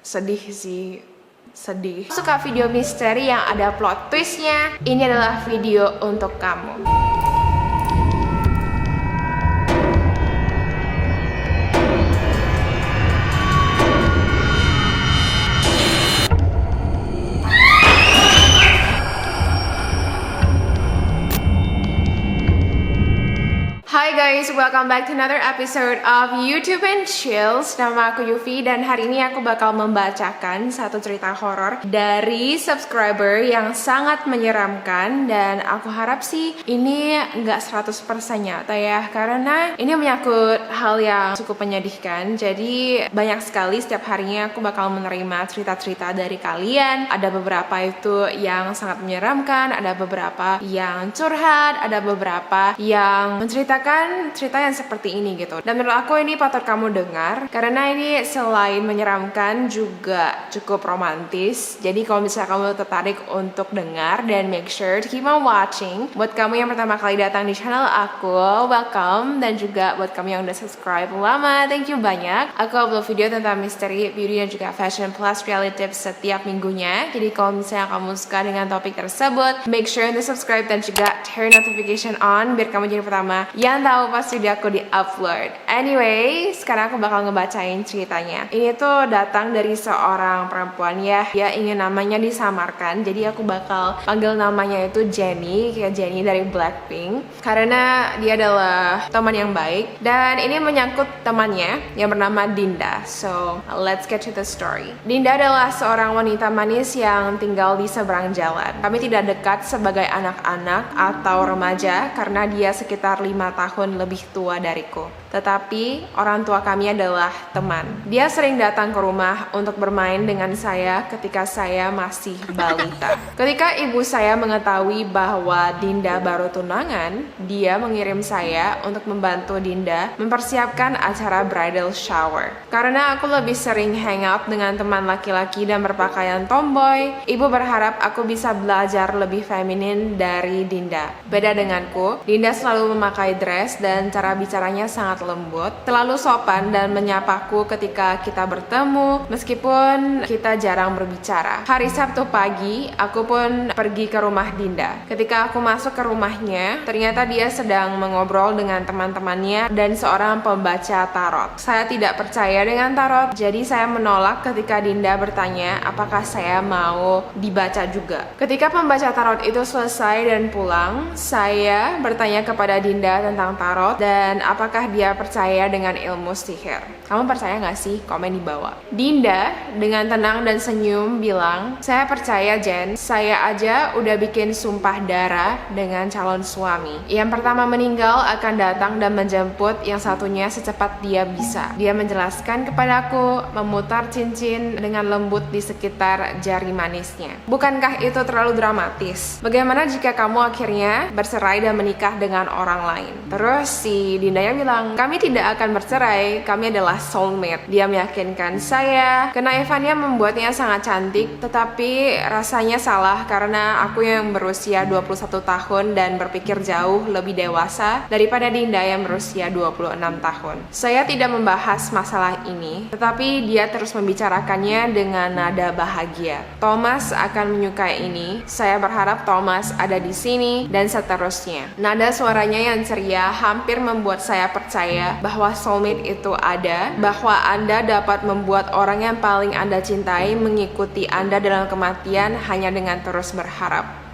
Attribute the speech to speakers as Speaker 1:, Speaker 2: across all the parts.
Speaker 1: Sedih sih, sedih. Suka video misteri yang ada plot twistnya? Ini adalah video untuk kamu. Hai guys, welcome back to another episode of YouTube and Chills. Nama aku Yufi dan hari ini aku bakal membacakan satu cerita horor dari subscriber yang sangat menyeramkan. Dan aku harap sih ini nggak 100% nyata ya, karena ini menyangkut hal yang cukup menyedihkan. Jadi banyak sekali setiap harinya aku bakal menerima cerita-cerita dari kalian. Ada beberapa itu yang sangat menyeramkan, ada beberapa yang curhat, ada beberapa yang menceritakan cerita yang seperti ini gitu. Dan menurut aku ini patut kamu dengar karena ini selain menyeramkan juga cukup romantis. Jadi kalau misalnya kamu tertarik untuk dengar, dan make sure to keep on watching. Buat kamu yang pertama kali datang di channel aku, welcome. Dan juga buat kamu yang udah subscribe lama, thank you banyak. Aku upload video tentang misteri, beauty, dan juga fashion plus reality tips setiap minggunya. Jadi kalau misalnya kamu suka dengan topik tersebut, make sure untuk subscribe dan juga turn notification on biar kamu jadi pertama yang tahu pas video aku di-upload. Anyway, sekarang aku bakal ngebacain ceritanya. Ini tuh datang dari seorang perempuan ya. Dia ingin namanya disamarkan. Jadi aku bakal panggil namanya itu Jenny, kayak Jenny dari Blackpink. Karena dia adalah teman yang baik. Dan ini menyangkut temannya yang bernama Dinda. So, let's get to the story. Dinda adalah seorang wanita manis yang tinggal di seberang jalan. Kami tidak dekat sebagai anak-anak atau remaja karena dia sekitar 5 tahun lebih tua dariku. Tetapi orang tua kami adalah teman. Dia sering datang ke rumah untuk bermain dengan saya ketika saya masih balita. Ketika ibu saya mengetahui bahwa Dinda baru tunangan, dia mengirim saya untuk membantu Dinda mempersiapkan acara bridal shower. Karena aku lebih sering hangout dengan teman laki-laki dan berpakaian tomboy, ibu berharap aku bisa belajar lebih feminin dari Dinda. Beda denganku, Dinda selalu memakai dress dan cara bicaranya sangat lembut, terlalu sopan dan menyapaku ketika kita bertemu meskipun kita jarang berbicara. Hari Sabtu pagi, aku pun pergi ke rumah Dinda. Ketika aku masuk ke rumahnya, ternyata dia sedang mengobrol dengan teman-temannya dan seorang pembaca tarot. Saya tidak percaya dengan tarot, jadi saya menolak ketika Dinda bertanya apakah saya mau dibaca juga. Ketika pembaca tarot itu selesai dan pulang, saya bertanya kepada Dinda tentang tarot dan apakah dia percaya dengan ilmu sihir. Kamu percaya gak sih? Komen di bawah. Dinda dengan tenang dan senyum bilang, saya percaya Jen, saya aja udah bikin sumpah darah dengan calon suami. Yang pertama meninggal akan datang dan menjemput yang satunya secepat dia bisa. Dia menjelaskan kepadaku memutar cincin dengan lembut di sekitar jari manisnya. Bukankah itu terlalu dramatis? Bagaimana jika kamu akhirnya bercerai dan menikah dengan orang lain? Terus si Dinda yang bilang, kami tidak akan bercerai, kami adalah soulmate. Dia meyakinkan saya. Kenaifannya membuatnya sangat cantik, tetapi rasanya salah karena aku yang berusia 21 tahun dan berpikir jauh lebih dewasa daripada Dinda yang berusia 26 tahun. Saya tidak membahas masalah ini, tetapi dia terus membicarakannya dengan nada bahagia. Thomas akan menyukai ini. Saya berharap Thomas ada di sini dan seterusnya. Nada suaranya yang ceria hampir membuat saya percaya bahwa soulmate itu ada, bahwa Anda dapat membuat orang yang paling Anda cintai mengikuti Anda dalam kematian hanya dengan terus berharap.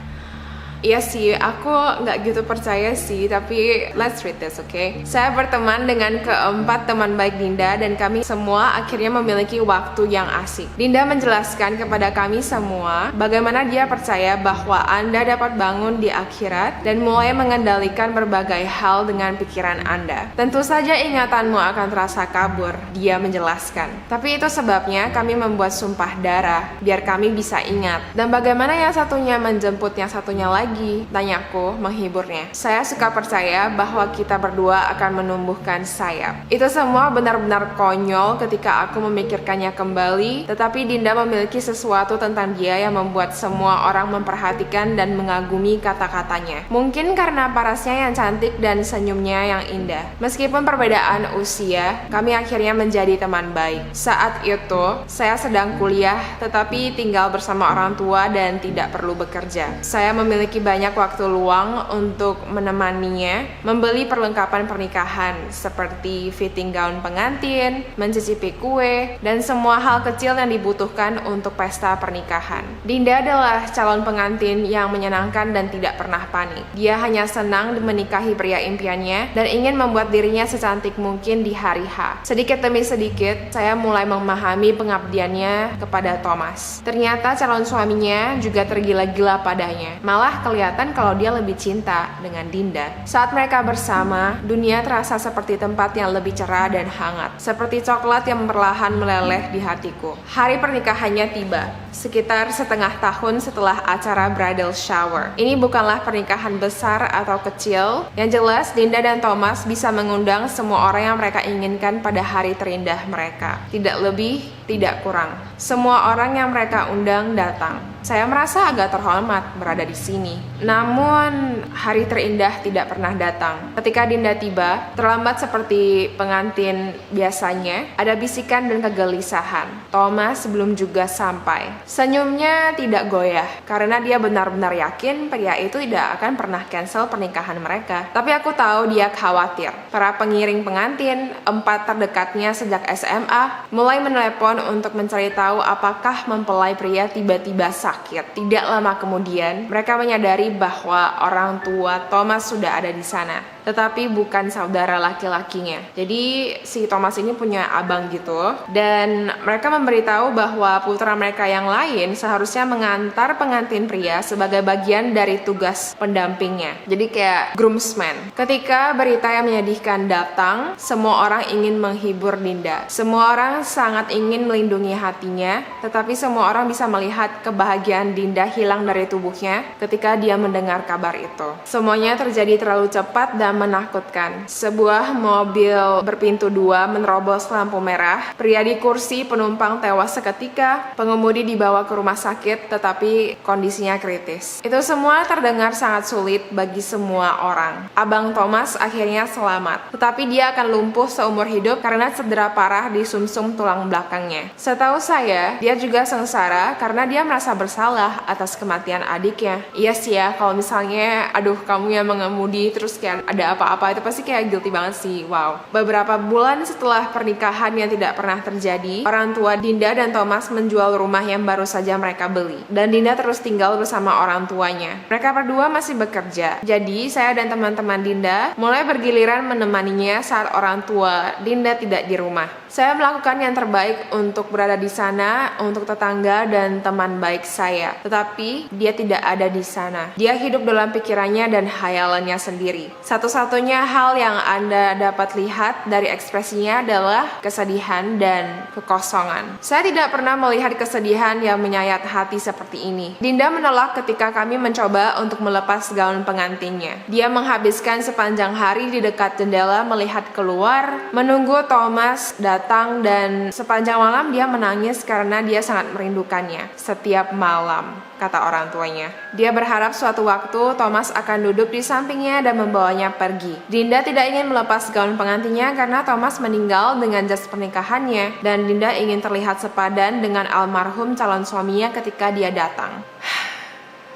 Speaker 1: Iya sih, aku nggak gitu percaya sih, tapi let's read this, okay? Saya berteman dengan keempat teman baik Dinda dan kami semua akhirnya memiliki waktu yang asik. Dinda menjelaskan kepada kami semua bagaimana dia percaya bahwa Anda dapat bangun di akhirat dan mulai mengendalikan berbagai hal dengan pikiran Anda. Tentu saja ingatanmu akan terasa kabur, dia menjelaskan. Tapi itu sebabnya kami membuat sumpah darah, biar kami bisa ingat. Dan bagaimana yang satunya menjemput yang satunya lagi lagi? Tanyaku menghiburnya. Saya suka percaya bahwa kita berdua akan menumbuhkan sayap. Itu semua benar-benar konyol ketika aku memikirkannya kembali, tetapi Dinda memiliki sesuatu tentang dia yang membuat semua orang memperhatikan dan mengagumi kata-katanya. Mungkin karena parasnya yang cantik dan senyumnya yang indah. Meskipun perbedaan usia, kami akhirnya menjadi teman baik. Saat itu, saya sedang kuliah, tetapi tinggal bersama orang tua dan tidak perlu bekerja. Saya memiliki banyak waktu luang untuk menemaninya, membeli perlengkapan pernikahan seperti fitting gaun pengantin, mencicipi kue, dan semua hal kecil yang dibutuhkan untuk pesta pernikahan. Dinda adalah calon pengantin yang menyenangkan dan tidak pernah panik. Dia hanya senang menikahi pria impiannya dan ingin membuat dirinya secantik mungkin di hari H. Sedikit demi sedikit, saya mulai memahami pengabdiannya kepada Thomas. Ternyata calon suaminya juga tergila-gila padanya. Malah kelihatan kalau dia lebih cinta dengan Dinda. Saat mereka bersama, dunia terasa seperti tempat yang lebih cerah dan hangat. Seperti coklat yang perlahan meleleh di hatiku. Hari pernikahannya tiba, sekitar setengah tahun setelah acara bridal shower. Ini bukanlah pernikahan besar atau kecil. Yang jelas, Dinda dan Thomas bisa mengundang semua orang yang mereka inginkan pada hari terindah mereka. Tidak lebih, tidak kurang. Semua orang yang mereka undang datang. Saya merasa agak terhormat berada di sini. Namun, hari terindah tidak pernah datang. Ketika Dinda tiba, terlambat seperti pengantin biasanya, ada bisikan dan kegelisahan. Thomas belum juga sampai. Senyumnya tidak goyah, karena dia benar-benar yakin pria itu tidak akan pernah cancel pernikahan mereka. Tapi aku tahu dia khawatir. Para pengiring pengantin, 4 terdekatnya sejak SMA, mulai menelepon untuk mencari tahu apakah mempelai pria tiba-tiba sakit. Tidak lama kemudian, mereka menyadari bahwa orang tua Thomas sudah ada di sana, tetapi bukan saudara laki-lakinya. Jadi si Thomas ini punya abang gitu, dan mereka memberitahu bahwa putra mereka yang lain seharusnya mengantar pengantin pria sebagai bagian dari tugas pendampingnya. Jadi kayak groomsman. Ketika berita yang menyedihkan datang, semua orang ingin menghibur Dinda. Semua orang sangat ingin melindungi hatinya, tetapi semua orang bisa melihat kebahagiaan Dinda hilang dari tubuhnya ketika dia mendengar kabar itu. Semuanya terjadi terlalu cepat dan menakutkan. Sebuah mobil berpintu 2 menerobos lampu merah. Pria di kursi penumpang tewas seketika. Pengemudi dibawa ke rumah sakit tetapi kondisinya kritis. Itu semua terdengar sangat sulit bagi semua orang. Abang Thomas akhirnya selamat, tetapi dia akan lumpuh seumur hidup karena cedera parah di sumsum tulang belakangnya. Setahu saya, dia juga sengsara karena dia merasa bersalah atas kematian adiknya. Iya sih ya, kalau misalnya aduh kamu yang mengemudi terus kayak ada apa-apa, itu pasti kayak guilty banget sih. Wow. Beberapa bulan setelah pernikahan yang tidak pernah terjadi, orang tua Dinda dan Thomas menjual rumah yang baru saja mereka beli, dan Dinda terus tinggal bersama orang tuanya. Mereka berdua masih bekerja, jadi saya dan teman-teman Dinda mulai bergiliran menemaninya saat orang tua Dinda tidak di rumah. Saya melakukan yang terbaik untuk berada di sana untuk tetangga dan teman baik saya, tetapi dia tidak ada di sana. Dia hidup dalam pikirannya dan hayalannya sendiri. Satu-satunya hal yang Anda dapat lihat dari ekspresinya adalah kesedihan dan kekosongan. Saya tidak pernah melihat kesedihan yang menyayat hati seperti ini. Dinda menolak ketika kami mencoba untuk melepas gaun pengantinnya. Dia menghabiskan sepanjang hari di dekat jendela melihat keluar, menunggu Thomas datang, dan sepanjang malam dia menangis karena dia sangat merindukannya. Setiap malam, kata orang tuanya. Dia berharap suatu waktu Thomas akan duduk di sampingnya dan membawanya pergi. Dinda tidak ingin melepas gaun pengantinnya karena Thomas meninggal dengan jas pernikahannya, dan Dinda ingin terlihat sepadan dengan almarhum calon suaminya ketika dia datang.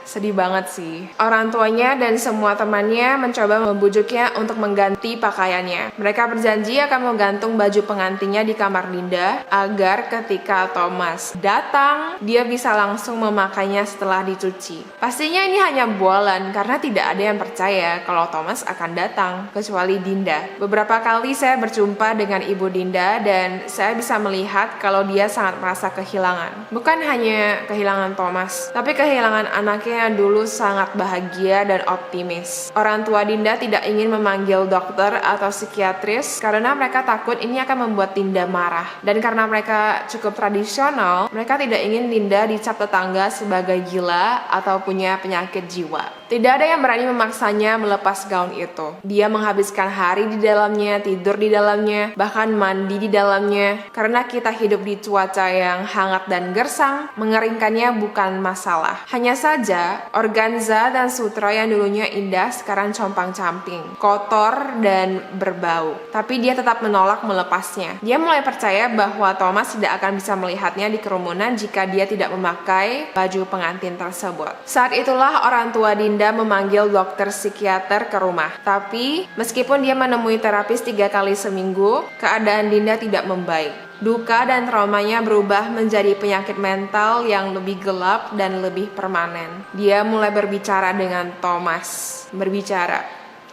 Speaker 1: Sedih banget sih. Orang tuanya dan semua temannya mencoba membujuknya untuk mengganti pakaiannya. Mereka berjanji akan menggantung baju pengantinnya di kamar Dinda agar ketika Thomas datang, dia bisa langsung memakainya setelah dicuci. Pastinya ini hanya bualan karena tidak ada yang percaya kalau Thomas akan datang, kecuali Dinda. Beberapa kali saya berjumpa dengan ibu Dinda dan saya bisa melihat kalau dia sangat merasa kehilangan. Bukan hanya kehilangan Thomas, tapi kehilangan anaknya yang dulu sangat bahagia dan optimis. Orang tua Dinda tidak ingin memanggil dokter atau psikiatris karena mereka takut ini akan membuat Dinda marah. Dan karena mereka cukup tradisional, mereka tidak ingin Dinda dicap tetangga sebagai gila atau punya penyakit jiwa. Tidak ada yang berani memaksanya melepas gaun itu. Dia menghabiskan hari di dalamnya, tidur di dalamnya, bahkan mandi di dalamnya. Karena kita hidup di cuaca yang hangat dan gersang, mengeringkannya bukan masalah. Hanya saja, organza dan sutra yang dulunya indah sekarang compang-camping, kotor dan berbau. Tapi dia tetap menolak melepasnya. Dia mulai percaya bahwa Thomas tidak akan bisa melihatnya di kerumunan jika dia tidak memakai baju pengantin tersebut. Saat itulah orang tua Dinda memanggil dokter psikiater ke rumah. Tapi meskipun dia menemui terapis 3 kali seminggu, keadaan Dinda tidak membaik. Duka dan traumanya berubah menjadi penyakit mental yang lebih gelap dan lebih permanen. Dia mulai berbicara dengan Thomas.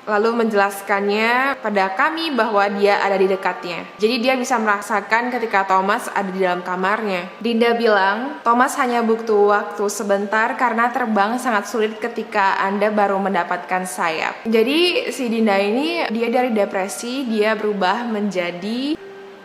Speaker 1: Lalu menjelaskannya pada kami bahwa dia ada di dekatnya. Jadi dia bisa merasakan ketika Thomas ada di dalam kamarnya. Dinda bilang, Thomas hanya butuh waktu sebentar karena terbang sangat sulit ketika Anda baru mendapatkan sayap. Jadi si Dinda ini, dia dari depresi, dia berubah menjadi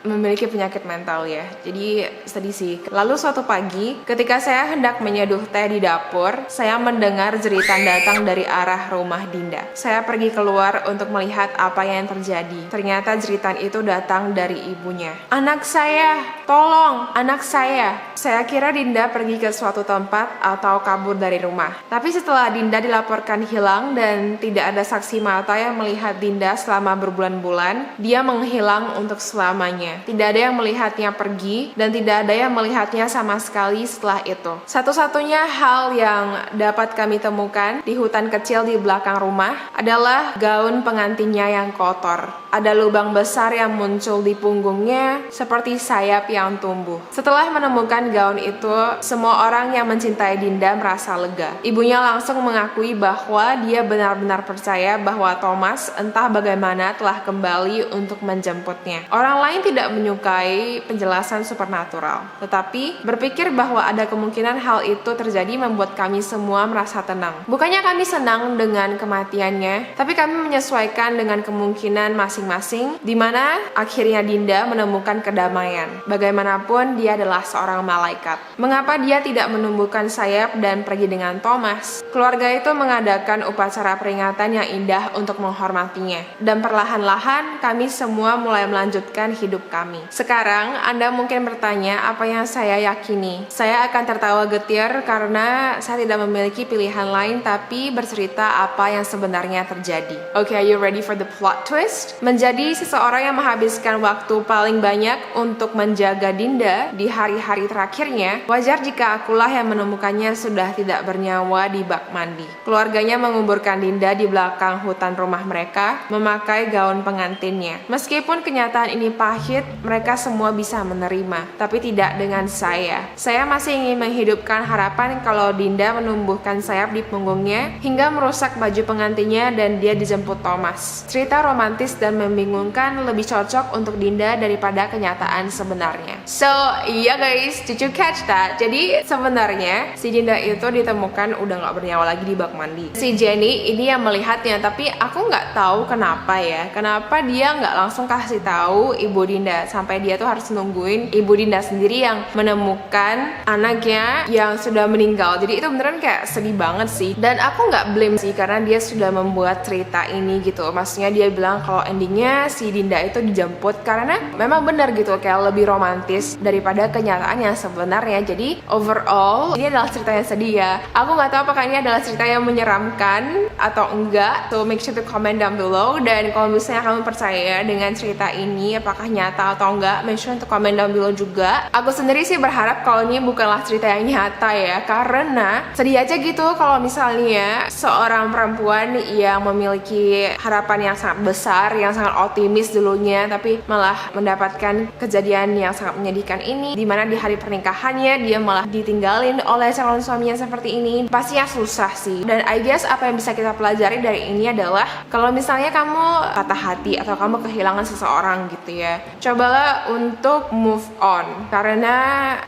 Speaker 1: memiliki penyakit mental ya. Jadi sedih sih. Lalu suatu pagi, ketika saya hendak menyeduh teh di dapur, saya mendengar jeritan datang dari arah rumah Dinda. Saya pergi keluar untuk melihat apa yang terjadi. Ternyata jeritan itu datang dari ibunya. Anak saya, tolong, anak saya. Saya kira Dinda pergi ke suatu tempat atau kabur dari rumah. Tapi setelah Dinda dilaporkan hilang dan tidak ada saksi mata yang melihat Dinda selama berbulan-bulan, dia menghilang untuk selamanya. Tidak ada yang melihatnya pergi dan tidak ada yang melihatnya sama sekali setelah itu. Satu-satunya hal yang dapat kami temukan di hutan kecil di belakang rumah adalah gaun pengantinnya yang kotor. Ada lubang besar yang muncul di punggungnya seperti sayap yang tumbuh. Setelah menemukan gaun itu, semua orang yang mencintai Dinda merasa lega. Ibunya langsung mengakui bahwa dia benar-benar percaya bahwa Thomas entah bagaimana telah kembali untuk menjemputnya. Orang lain tidak menyukai penjelasan supernatural, tetapi berpikir bahwa ada kemungkinan hal itu terjadi membuat kami semua merasa tenang. Bukannya kami senang dengan kematiannya, tapi kami menyesuaikan dengan kemungkinan masing-masing, di mana akhirnya Dinda menemukan kedamaian. Bagaimanapun dia adalah seorang malaikat. Mengapa dia tidak menumbuhkan sayap dan pergi dengan Thomas? Keluarga itu mengadakan upacara peringatan yang indah untuk menghormatinya, dan perlahan-lahan kami semua mulai melanjutkan hidup kami. Sekarang Anda mungkin bertanya apa yang saya yakini. Saya akan tertawa getir karena saya tidak memiliki pilihan lain tapi bercerita apa yang sebenarnya terjadi. Okay, are you ready for the plot twist? Menjadi seseorang yang menghabiskan waktu paling banyak untuk menjaga Dinda di hari-hari terakhirnya, wajar jika akulah yang menemukannya sudah tidak bernyawa di bak mandi. Keluarganya menguburkan Dinda di belakang hutan rumah mereka, memakai gaun pengantinnya. Meskipun kenyataan ini pahit, mereka semua bisa menerima, tapi tidak dengan saya. Saya masih ingin menghidupkan harapan kalau Dinda menumbuhkan sayap di punggungnya hingga merusak baju pengantinnya dan dia dijemput Thomas. Cerita romantis dan membingungkan lebih cocok untuk Dinda daripada kenyataan sebenarnya. So, iya guys, did you catch that? Jadi sebenarnya si Dinda itu ditemukan udah nggak bernyawa lagi di bak mandi. Si Jenny ini yang melihatnya, tapi aku nggak tahu kenapa ya. Kenapa dia nggak langsung kasih tahu ibu Dinda, sampai dia tuh harus nungguin ibu Dinda sendiri yang menemukan anaknya yang sudah meninggal. Jadi itu beneran kayak sedih banget sih. Dan aku nggak blame sih karena dia sudah membuat cerita ini gitu. Maksudnya dia bilang kalau endingnya si Dinda itu dijemput karena memang benar gitu, kayak lebih romantis daripada kenyataan yang sebenarnya. Jadi overall ini adalah cerita yang sedih ya. Aku nggak tahu apakah ini adalah cerita yang menyeramkan atau enggak. So make sure to comment down below. Dan kalau misalnya kamu percaya dengan cerita ini apakah nyata atau enggak, make sure untuk komen down below juga. Aku sendiri sih berharap kalau ini bukanlah cerita yang nyata ya, karena sedih aja gitu kalau misalnya seorang perempuan yang memiliki harapan yang sangat besar, yang sangat optimis dulunya, tapi malah mendapatkan kejadian yang sangat menyedihkan ini, dimana di hari pernikahannya dia malah ditinggalin oleh calon suaminya seperti ini. Pastinya susah sih. Dan I guess apa yang bisa kita pelajari dari ini adalah kalau misalnya kamu patah hati atau kamu kehilangan seseorang gitu ya, cobalah untuk move on, karena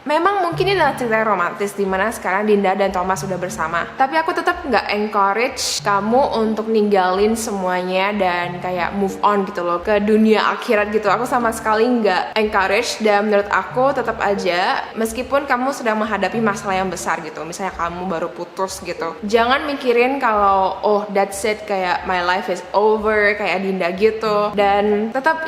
Speaker 1: memang mungkin ini adalah cerita romantis dimana sekarang Dinda dan Thomas sudah bersama, tapi aku tetap nggak encourage kamu untuk ninggalin semuanya dan kayak move on on gitu loh, ke dunia akhirat gitu. Aku sama sekali nggak encourage, dan menurut aku tetap aja meskipun kamu sedang menghadapi masalah yang besar gitu, misalnya kamu baru putus gitu, jangan mikirin kalau oh that's it, kayak my life is over kayak Dinda gitu. Dan tetap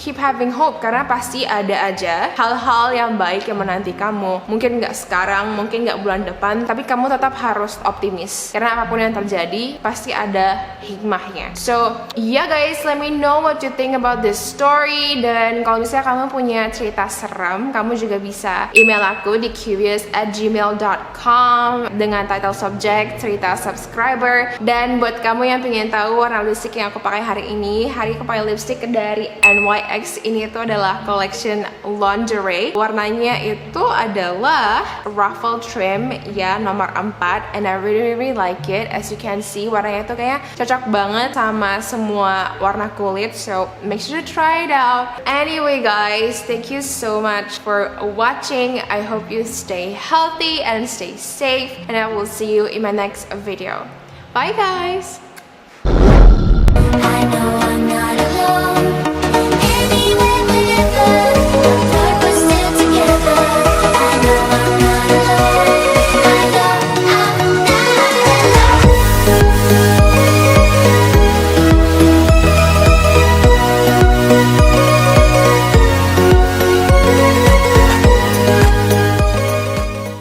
Speaker 1: keep having hope, karena pasti ada aja hal-hal yang baik yang menanti kamu. Mungkin nggak sekarang, mungkin nggak bulan depan, tapi kamu tetap harus optimis, karena apapun yang terjadi pasti ada hikmahnya. So yeah guys, let me know what you think about this story. Dan kalau misalnya kamu punya cerita serem, kamu juga bisa email aku di curious@gmail.com dengan title subject cerita subscriber. Dan buat kamu yang pengen tahu warna lipstick yang aku pakai hari ini aku pakai lipstick dari NYX. Ini itu adalah collection lingerie, warnanya itu adalah ruffle trim ya, nomor 4, and I really like it. As you can see, warnanya itu kayak cocok banget sama semua warna kulit, so make sure to try it out. Anyway guys, thank you so much for watching. I hope you stay healthy and stay safe, and I will see you in my next video. Bye guys!
Speaker 2: I know I'm not alone.